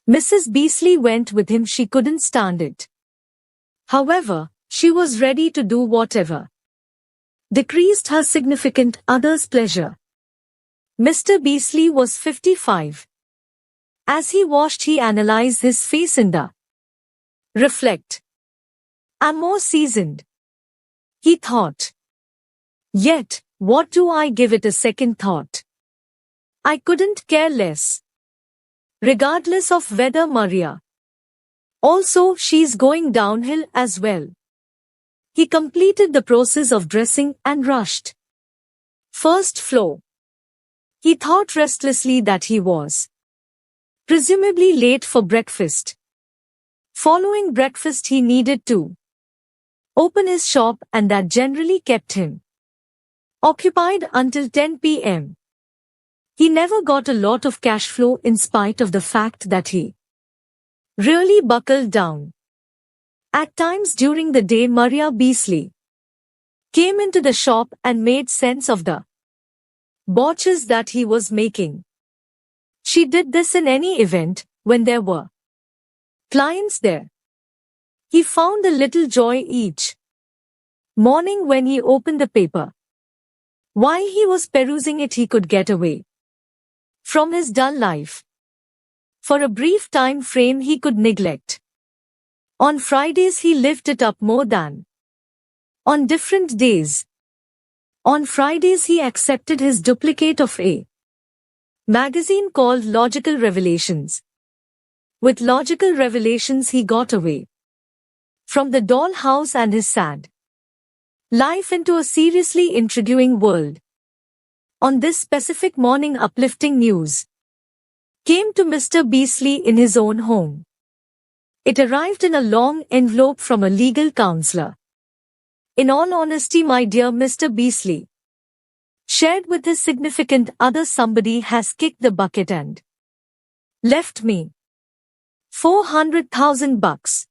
Mrs. Beasley went with him. She couldn't stand it. However, she was ready to do whatever decreased her significant other's pleasure. Mr. Beasley was 55. As he washed, he analyzed his face in the reflect. I'm more seasoned, he thought. Yet, what do I give it a second thought? I couldn't care less. Regardless of whether Maria. Also, she's going downhill as well. He completed the process of dressing and rushed. First floor. He thought restlessly that he was presumably late for breakfast. Following breakfast, he needed to open his shop, and that generally kept him occupied until 10 p.m. He never got a lot of cash flow in spite of the fact that he really buckled down. At times during the day, Maria Beasley came into the shop and made sense of the botches that he was making. She did this in any event when there were clients there. He found a little joy each morning when he opened the paper. While he was perusing it, he could get away from his dull life. For a brief time frame he could neglect. On Fridays he lived it up more than on different days. On Fridays he accepted his duplicate of a magazine called Logical Revelations. With Logical Revelations he got away from the dollhouse and his sad life into a seriously intriguing world. On this specific morning, uplifting news came to Mr. Beasley in his own home. It arrived in a long envelope from a legal counselor. In all honesty, my dear Mr. Beasley shared with his significant other, somebody has kicked the bucket and left me $400,000.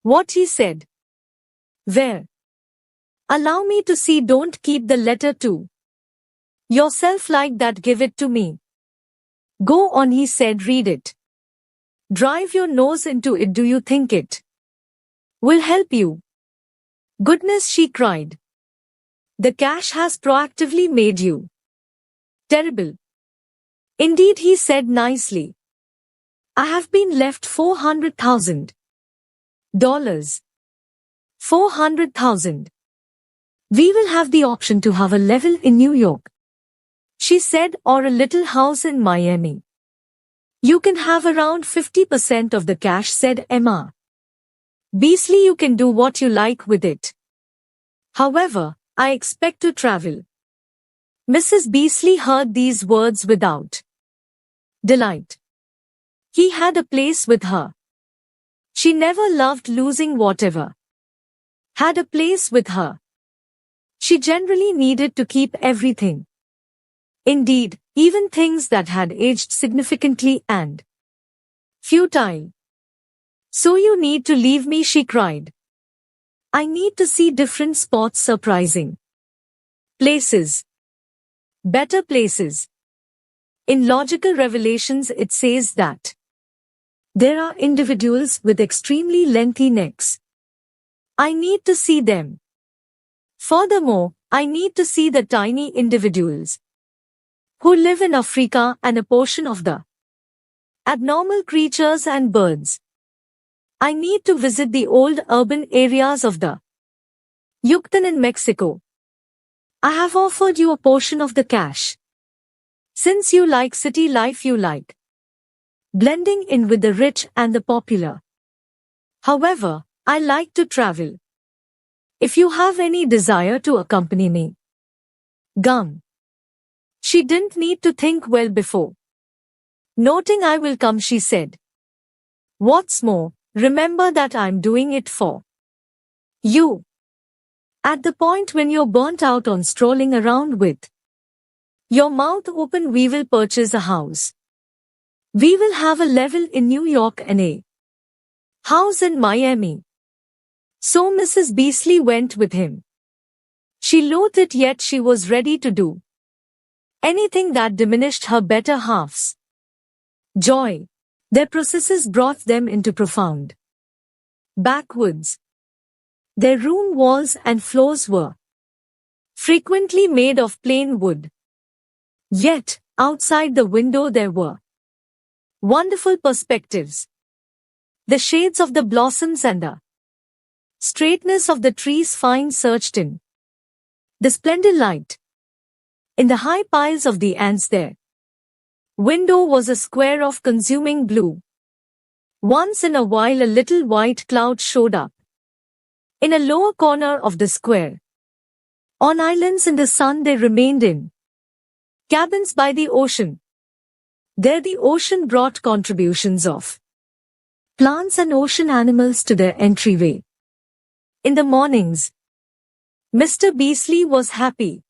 What he said. Where? Allow me to see. Don't keep the letter to yourself like that. Give it to me. Go on, he said. Read it. Drive your nose into it. Do you think it will help you? Goodness, she cried. The cash has proactively made you terrible. Indeed, he said nicely. I have been left $400,000. $400,000. We will have the option to have a level in New York, she said, or a little house in Miami. You can have around 50% of the cash, said Emma Beasley. You can do what you like with it. However, I expect to travel. Mrs. Beasley heard these words without delight. He had a place with her. She never loved losing whatever had a place with her. She generally needed to keep everything. Indeed, even things that had aged significantly and futile. So you need to leave me, she cried. I need to see different spots, surprising places, better places. In Logical Revelations it says that there are individuals with extremely lengthy necks. I need to see them. Furthermore, I need to see the tiny individuals who live in Africa and a portion of the abnormal creatures and birds. I need to visit the old urban areas of the Yucatan in Mexico. I have offered you a portion of the cash. Since you like city life, you like blending in with the rich and the popular. However, I like to travel. If you have any desire to accompany me. Gum. She didn't need to think well before noting I will come, she said. What's more, remember that I'm doing it for you. At the point when you're burnt out on strolling around with your mouth open, we will purchase a house. We will have a level in New York and a house in Miami. So Mrs. Beasley went with him. She loathed it, yet she was ready to do anything that diminished her better half's joy. Their processes brought them into profound backwoods. Their room walls and floors were frequently made of plain wood. Yet, outside the window there were wonderful perspectives. The shades of the blossoms and the straightness of the trees fine searched in the splendid light. In the high piles of the ants their window was a square of consuming blue. Once in a while a little white cloud showed up in a lower corner of the square. On islands in the sun they remained in cabins by the ocean. There the ocean brought contributions of plants and ocean animals to their entryway. In the mornings, Mr. Beasley was happy.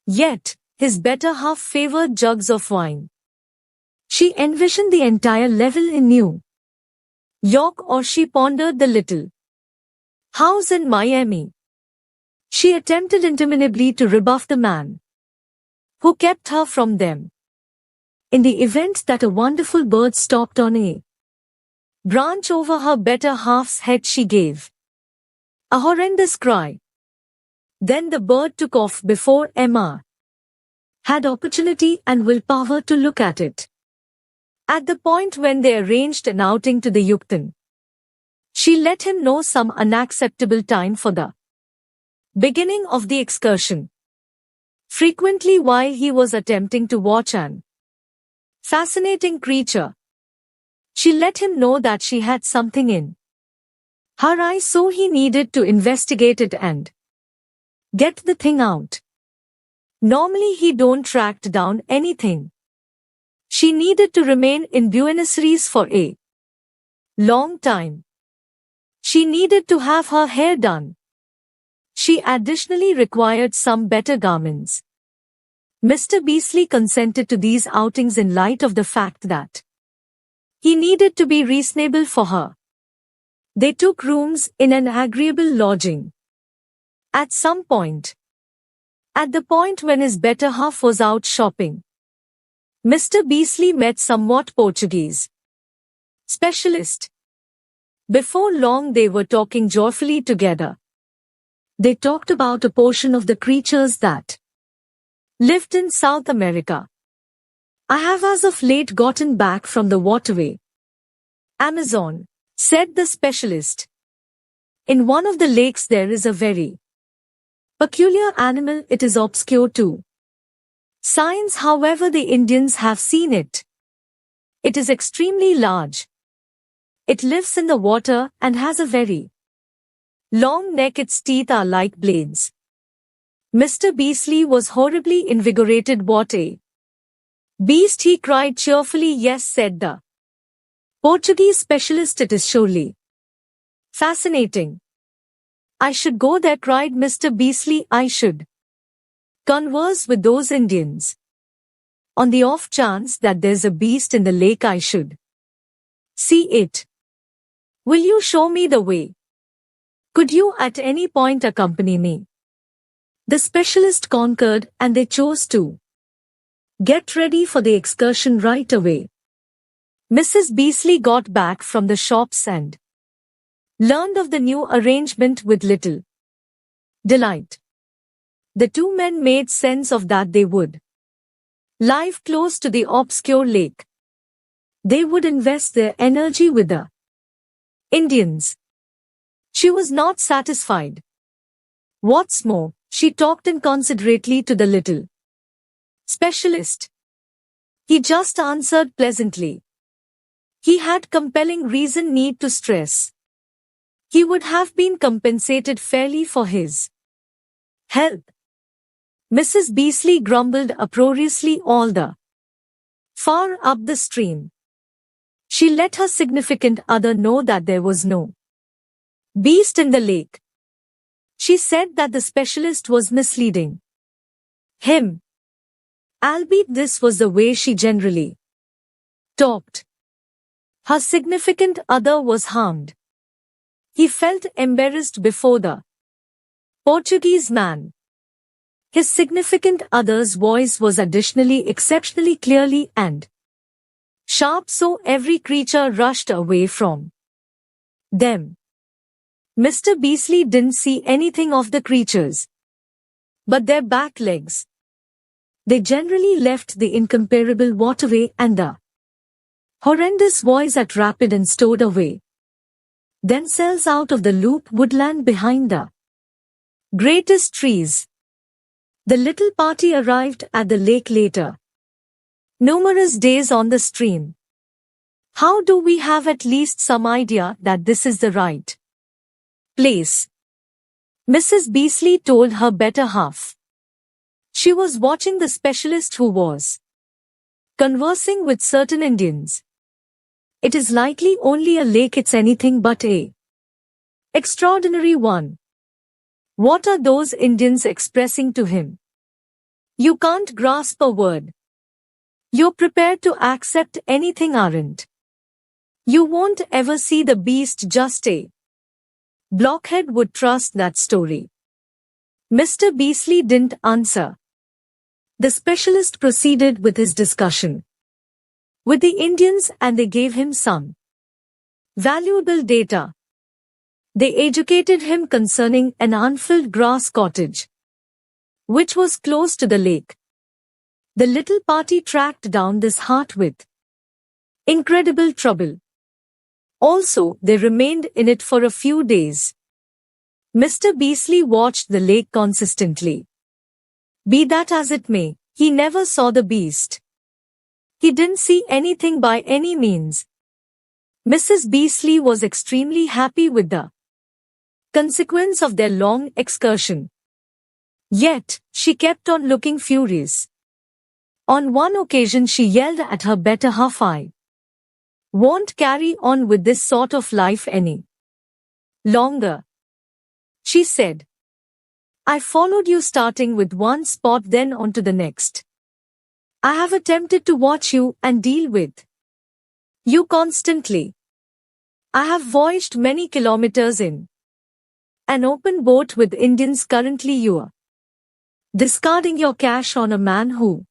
Yet, his better half favored jugs of wine. She envisioned the entire level in New York, or she pondered the little house in Miami. She attempted interminably to rebuff the man who kept her from them. In the event that a wonderful bird stopped on a branch over her better half's head, she gave a horrendous cry. Then the bird took off before Emma had opportunity and willpower to look at it. At the point when they arranged an outing to the Yucatan, she let him know some unacceptable time for the beginning of the excursion. Frequently while he was attempting to watch an fascinating creature, she let him know that she had something in her eye, so he needed to investigate it and get the thing out. Normally he don't track down anything. She needed to remain in Buenos Aires for a long time. She needed to have her hair done. She additionally required some better garments. Mr. Beasley consented to these outings in light of the fact that he needed to be reasonable for her. They took rooms in an agreeable lodging. At some point, at the point when his better half was out shopping, Mr. Beasley met somewhat Portuguese specialist. Before long they were talking joyfully together. They talked about a portion of the creatures that lived in South America. I have as of late gotten back from the waterway Amazon, said the specialist. In one of the lakes there is a very peculiar animal. It is obscure to science, however the Indians have seen it. It is extremely large. It lives in the water and has a very long neck. Its teeth are like blades. Mr. Beasley was horribly invigorated. What a beast, he cried cheerfully. Yes, said the Portuguese specialist, it is surely fascinating. I should go there, cried Mr. Beasley. I should converse with those Indians. On the off chance that there's a beast in the lake, I should see it. Will you show me the way? Could you at any point accompany me? The specialist concurred, and they chose to get ready for the excursion right away. Mrs. Beasley got back from the shops and learned of the new arrangement with little delight. The two men made sense of that. They would live close to the obscure lake. They would invest their energy with the Indians. She was not satisfied. What's more, she talked inconsiderately to the little specialist. He just answered pleasantly. He had compelling reason need to stress. He would have been compensated fairly for his help. Mrs. Beasley grumbled uproariously all the far up the stream. She let her significant other know that there was no beast in the lake. She said that the specialist was misleading him, albeit this was the way she generally talked. Her significant other was harmed. He felt embarrassed before the Portuguese man. His significant other's voice was additionally exceptionally clearly and sharp so every creature rushed away from them. Mr. Beasley didn't see anything of the creatures, but their back legs. They generally left the incomparable waterway and the horrendous voice at rapid and stowed away themselves out of the loop woodland behind the greatest trees. The little party arrived at the lake later. Numerous days on the stream. How do we have at least some idea that this is the right place? Mrs. Beasley told her better half. She was watching the specialist who was conversing with certain Indians. It is likely only a lake, it's anything but a extraordinary one. What are those Indians expressing to him? You can't grasp a word. You're prepared to accept anything, aren't you? Won't ever see the beast, just a blockhead would trust that story. Mr. Beasley didn't answer. The specialist proceeded with his discussion with the Indians, and they gave him some valuable data. They educated him concerning an unfilled grass cottage, which was close to the lake. The little party tracked down this hart with incredible trouble. Also, they remained in it for a few days. Mr. Beasley watched the lake consistently. Be that as it may, he never saw the beast. He didn't see anything by any means. Mrs. Beasley was extremely happy with the consequence of their long excursion. Yet, she kept on looking furious. On one occasion she yelled at her better half, I won't carry on with this sort of life any longer, she said. I followed you starting with one spot then on to the next. I have attempted to watch you and deal with you constantly. I have voyaged many kilometers in an open boat with Indians. Currently you are discarding your cash on a man who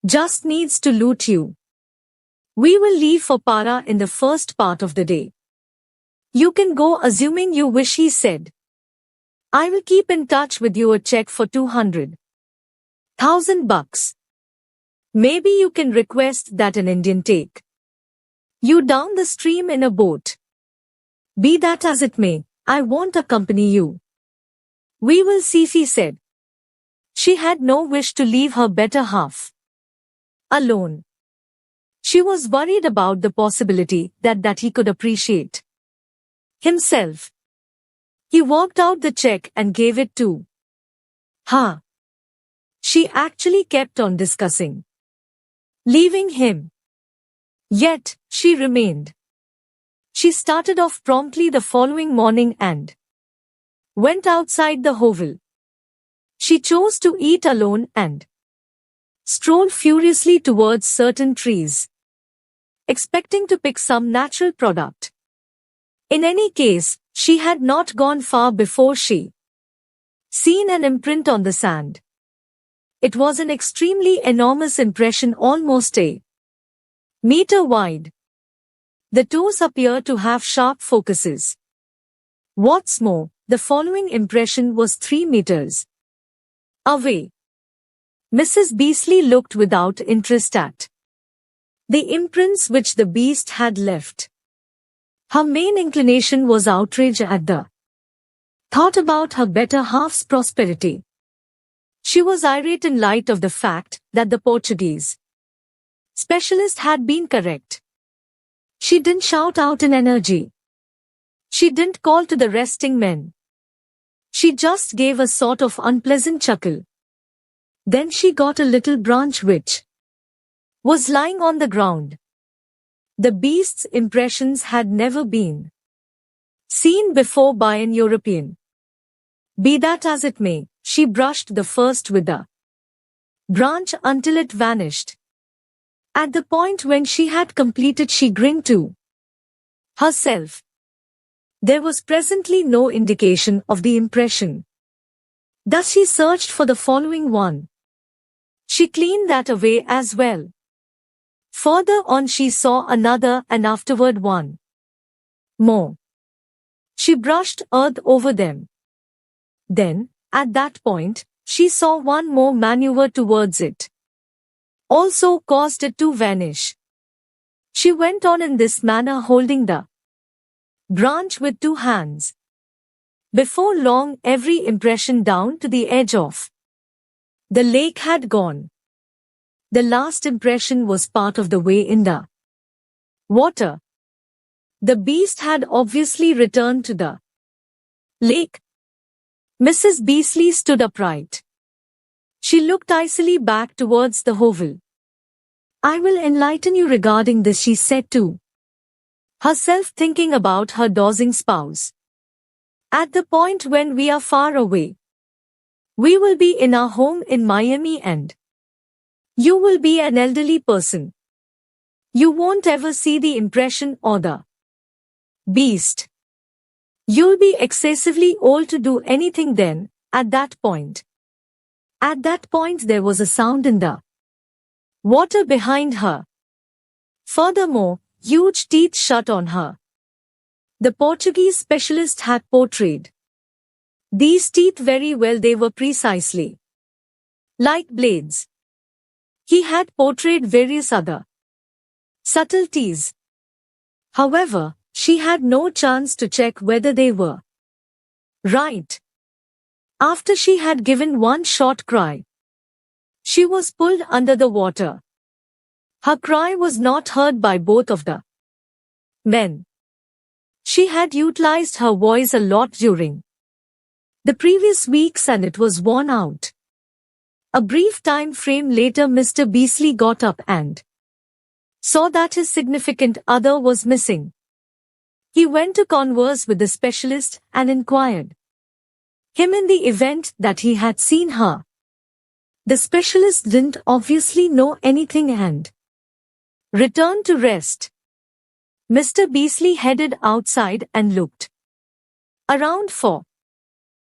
just needs to loot you. We will leave for Para in the first part of the day. You can go assuming you wish, he said. I will keep in touch with you. A check for $200,000. Maybe you can request that an Indian take you down the stream in a boat. Be that as it may, I won't accompany you. We will see, he said. She had no wish to leave her better half alone. She was worried about the possibility that he could appreciate himself. He worked out the check and gave it to her. She actually kept on discussing leaving him. Yet, she remained. She started off promptly the following morning and went outside the hovel. She chose to eat alone and strolled furiously towards certain trees, expecting to pick some natural product. In any case, she had not gone far before she seen an imprint on the sand. It was an extremely enormous impression, almost a meter wide. The toes appeared to have sharp focuses. What's more, the following impression was 3 meters away. Mrs. Beasley looked without interest at the imprints which the beast had left. Her main inclination was outrage at the thought about her better half's prosperity. She was irate in light of the fact that the Portuguese specialist had been correct. She didn't shout out in energy. She didn't call to the resting men. She just gave a sort of unpleasant chuckle. Then she got a little branch which was lying on the ground. The beast's impressions had never been seen before by an European. Be that as it may, she brushed the first with the branch until it vanished. At the point when she had completed, she grinned to herself. There was presently no indication of the impression. Thus she searched for the following one. She cleaned that away as well. Further on she saw another and afterward one more. She brushed earth over them. Then, at that point, she saw one more maneuver towards it. Also caused it to vanish. She went on in this manner holding the branch with two hands. Before long every impression down to the edge of the lake had gone. The last impression was part of the way in the water. The beast had obviously returned to the lake. Mrs. Beasley stood upright. She looked icily back towards the hovel. I will enlighten you regarding this, she said to herself, thinking about her dozing spouse. At the point when we are far away, we will be in our home in Miami and you will be an elderly person. You won't ever see the impression or the beast. You'll be excessively old to do anything then, at that point. At that point there was a sound in the water behind her. Furthermore, huge teeth shut on her. The Portuguese specialist had portrayed these teeth very well. They were precisely like blades. He had portrayed various other subtleties. However, she had no chance to check whether they were right. After she had given one short cry, she was pulled under the water. Her cry was not heard by both of the men. She had utilized her voice a lot during the previous weeks and it was worn out. A brief time frame later Mr. Beasley got up and saw that his significant other was missing. He went to converse with the specialist and inquired him in the event that he had seen her. The specialist didn't obviously know anything and returned to rest. Mr. Beasley headed outside and looked around for